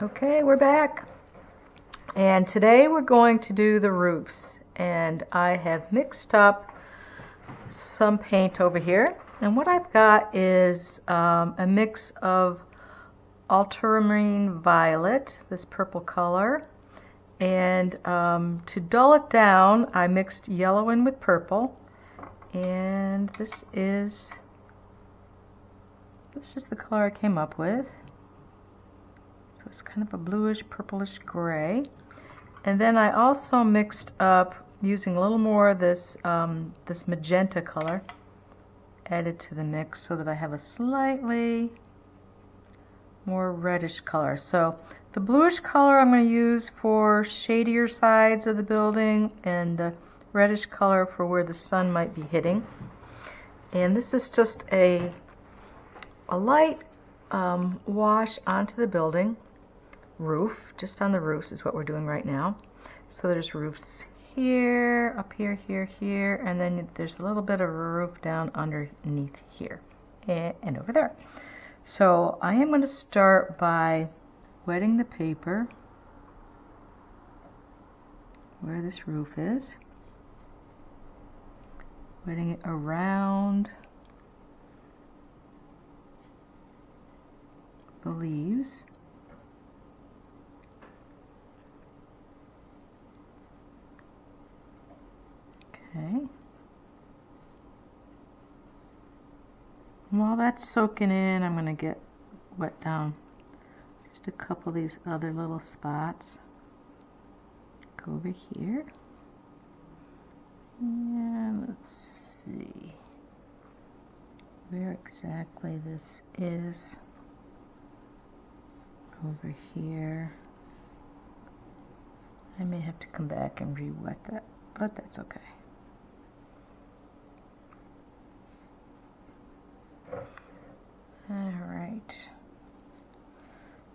Okay, we're back. And today we're going to do the roofs. And I have mixed up some paint over here. And what I've got is a mix of ultramarine violet, this purple color. And to dull it down, I mixed yellow in with purple. And this is the color I came up with. So it's kind of a bluish, purplish gray. And then I also mixed up, using a little more of this, this magenta color, added to the mix so that I have a slightly more reddish color. So the bluish color I'm going to use for shadier sides of the building, and the reddish color for where the sun might be hitting. And this is just a light wash onto the building roof, just on the roofs is what we're doing right now. So there's roofs here, up here, here, here, and then there's a little bit of a roof down underneath here and over there. So I am going to start by wetting the paper where this roof is, wetting it around the leaves. Okay. While that's soaking in, I'm going to get wet down just a couple of these other little spots. Go over here. And let's see where exactly this is. Over here. I may have to come back and re-wet that, but that's okay. Alright,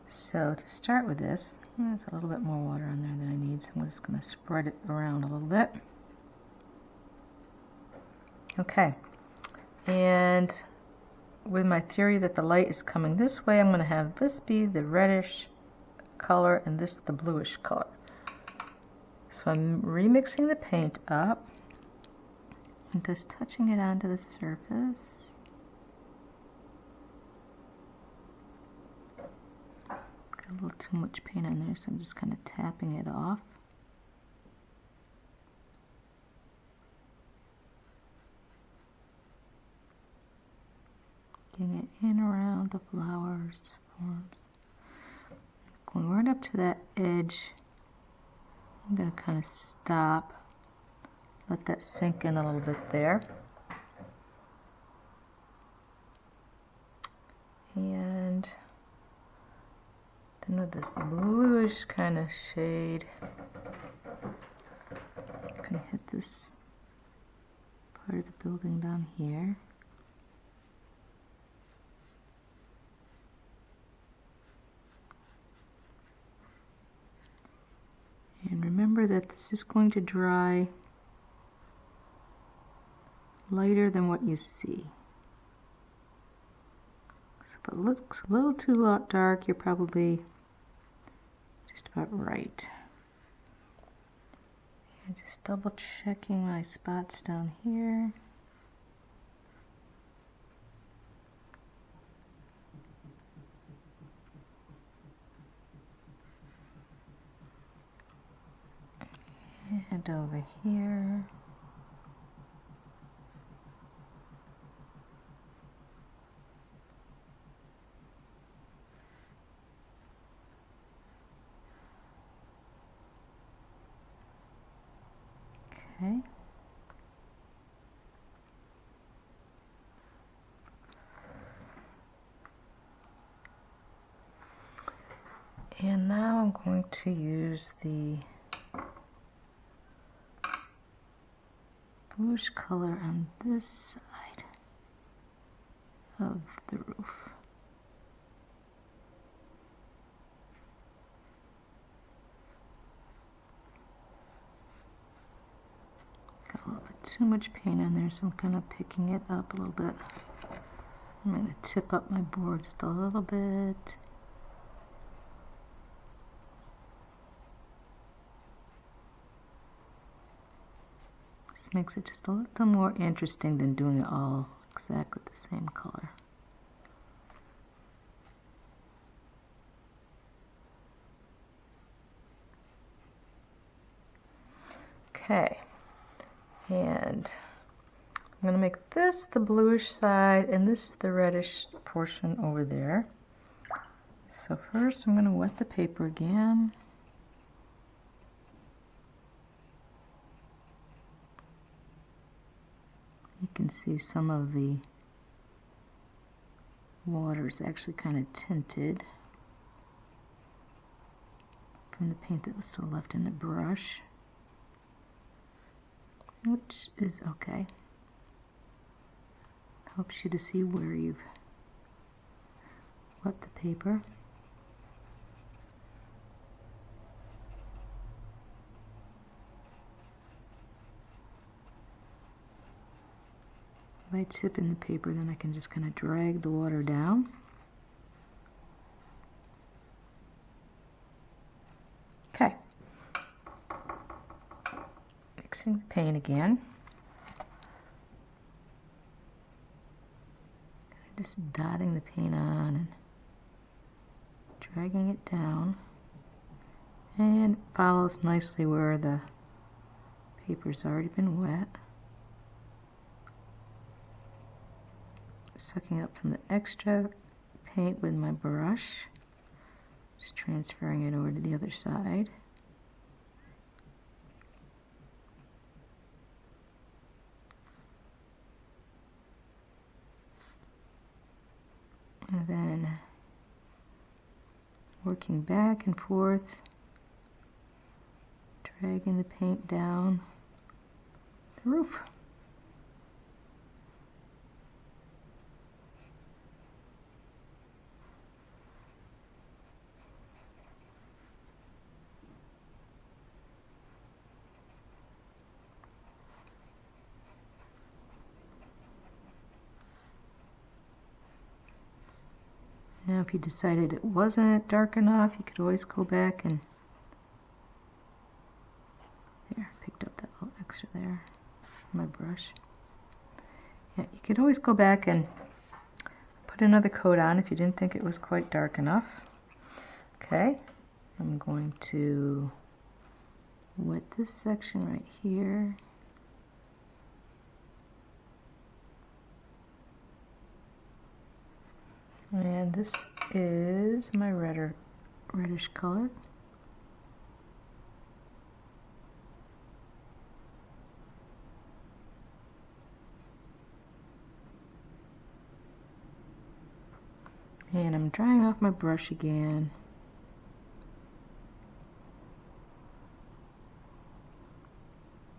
so to start with this, there's a little bit more water on there than I need, so I'm just going to spread it around a little bit. Okay, and with my theory that the light is coming this way, I'm going to have this be the reddish color and this the bluish color. So I'm remixing the paint up and just touching it onto the surface. Got a little too much paint on there, so I'm just kind of tapping it off. Getting it in around the flowers, forms. Going right up to that edge, I'm going to kind of stop, let that sink in a little bit there. And then with this bluish kind of shade, I'm going to hit this part of the building down here. And remember that this is going to dry lighter than what you see. So if it looks a little too dark, you're probably just about right. And just double checking my spots down here. And over here. Okay. And now I'm going to use the bluish color on this side of the roof. Got a little bit too much paint on there, so I'm kind of picking it up a little bit. I'm going to tip up my board just a little bit. Makes it just a little more interesting than doing it all exactly the same color. Okay, and I'm going to make this the bluish side and this the reddish portion over there. So first I'm going to wet the paper again. You can see some of the water is actually kind of tinted from the paint that was still left in the brush, which is okay. Helps you to see where you've wet the paper. If I tip in the paper, then I can just kind of drag the water down. Okay. Mixing the paint again. Just dotting the paint on and dragging it down. And it follows nicely where the paper's already been wet. Sucking up some of the extra paint with my brush. Just transferring it over to the other side. And then working back and forth, dragging the paint down the roof. Now if you decided it wasn't dark enough, you could always go back and there, picked up that little extra there from my brush. Yeah, you could always go back and put another coat on if you didn't think it was quite dark enough. Okay, I'm going to wet this section right here. And this is my reddish color. And I'm drying off my brush again.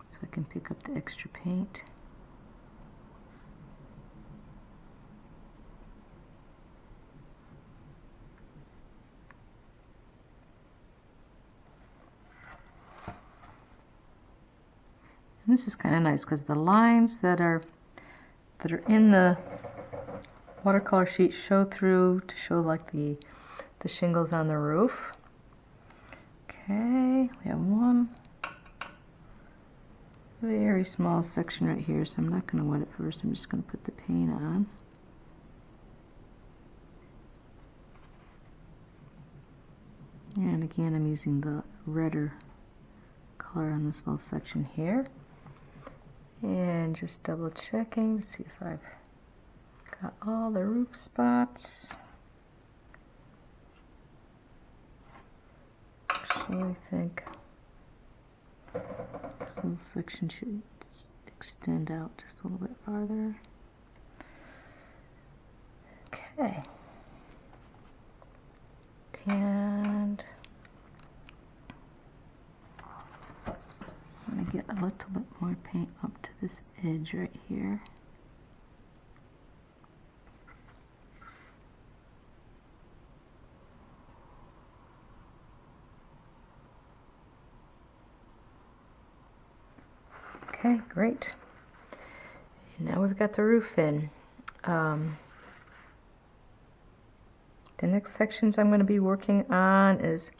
So I can pick up the extra paint. And this is kind of nice because the lines that are in the watercolor sheet show through to show like the shingles on the roof. Okay, we have one very small section right here, so I'm not going to wet it first. I'm just going to put the paint on. And again, I'm using the redder color on this little section here. And just double checking to see if I've got all the roof spots. Actually, I think this little section should extend out just a little bit farther. Okay. And I'm going to get a little bit more paint up to this edge right here. Okay, great. And now we've got the roof in. The next sections I'm going to be working on is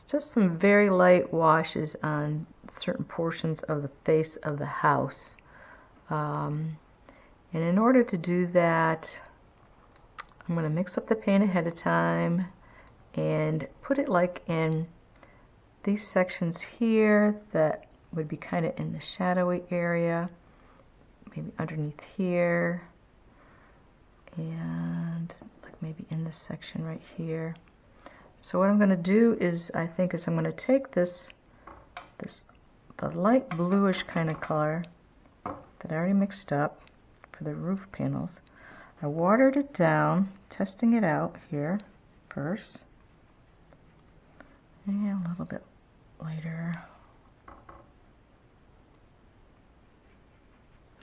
just some very light washes on certain portions of the face of the house. And in order to do that, I'm going to mix up the paint ahead of time and put it like in these sections here that would be kind of in the shadowy area, maybe underneath here, and like maybe in this section right here. So what I'm going to do is, I'm going to take the light bluish kind of color that I already mixed up for the roof panels. I watered it down, testing it out here first, and a little bit later.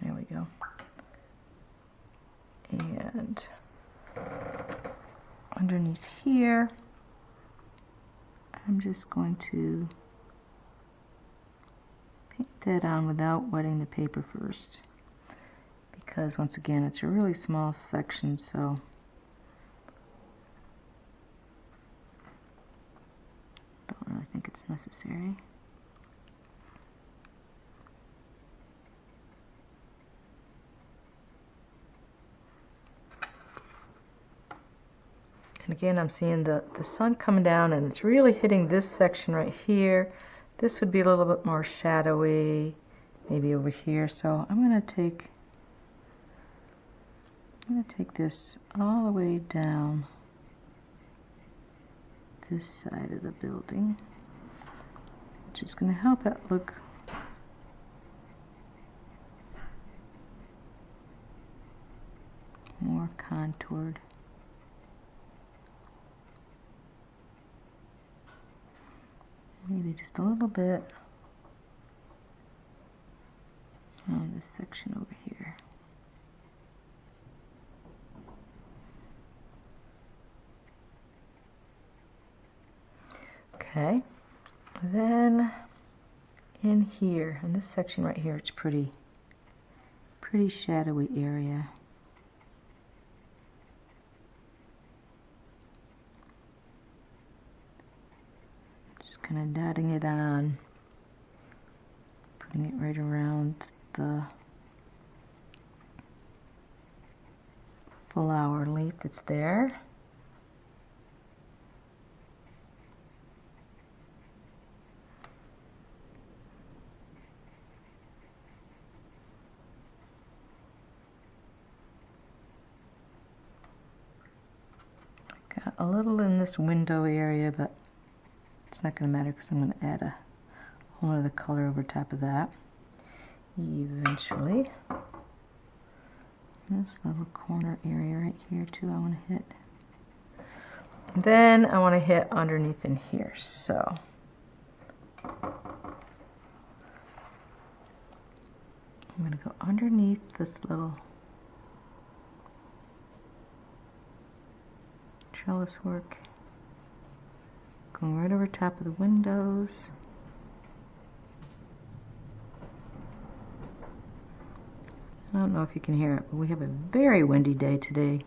There we go. And underneath here, I'm just going to paint that on without wetting the paper first, because once again it's a really small section, so don't really think it's necessary. And again, I'm seeing the sun coming down, and it's really hitting this section right here. This would be a little bit more shadowy, maybe over here. So I'm going to take this all the way down this side of the building, which is going to help it look more contoured. Maybe just a little bit on this section over here. Okay, then in here, in this section right here, it's pretty shadowy area. Just kind of dotting it on, putting it right around the flower leaf that's there. Got a little in this window area, but it's not going to matter because I'm going to add a whole other color over top of that eventually. This little corner area right here too I want to hit. And then I want to hit underneath in here. So I'm going to go underneath this little trellis work, going right over top of the windows. I don't know if you can hear it, but we have a very windy day today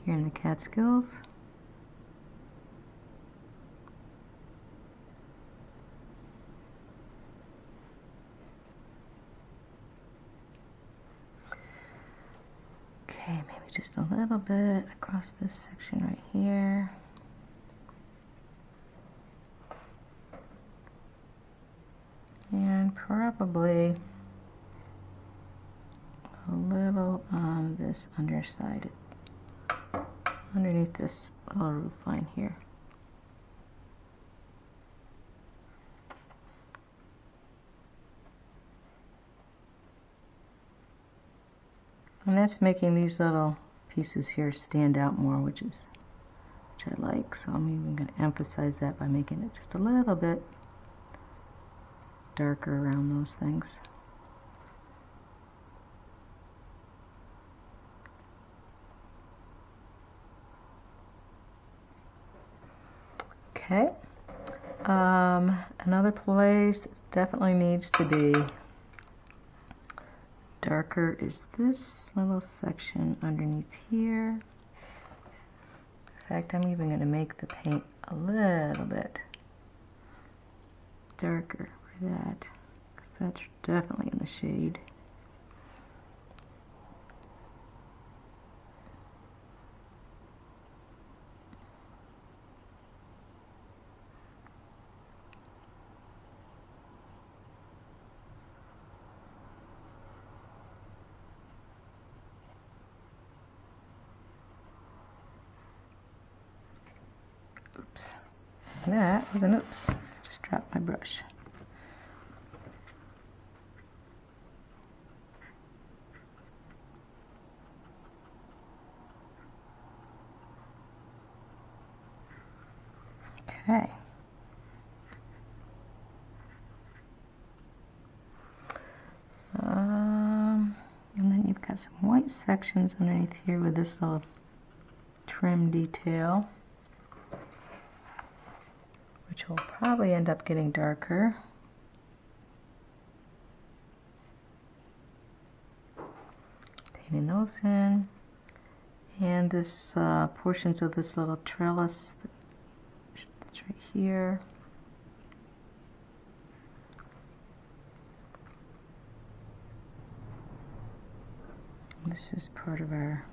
here in the Catskills. Okay, maybe just a little bit across this section right here. And probably a little on this underside, underneath this little roof line here. And that's making these little pieces here stand out more, which I like. So I'm even going to emphasize that by making it just a little bit darker around those things. Okay, another place that definitely needs to be darker is this little section underneath here. In fact, I'm even going to make the paint a little bit darker that, because that's definitely in the shade. Oops. That was an oops. I just dropped my brush. Okay. And then you've got some white sections underneath here with this little trim detail, which will probably end up getting darker. Painting those in. And this portions of this little trellis that's right here. This is part of our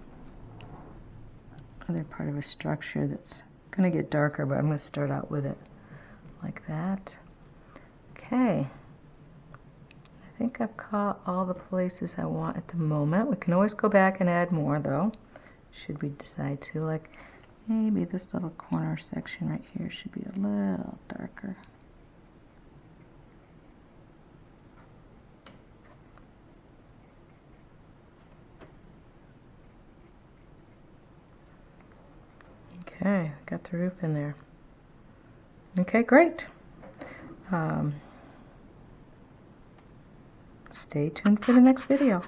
other part of a structure that's going to get darker, but I'm going to start out with it like that. Okay. I think I've caught all the places I want at the moment. We can always go back and add more though, should we decide to. Like maybe this little corner section right here should be a little darker. Okay, got the roof in there. Okay, great. Stay tuned for the next video.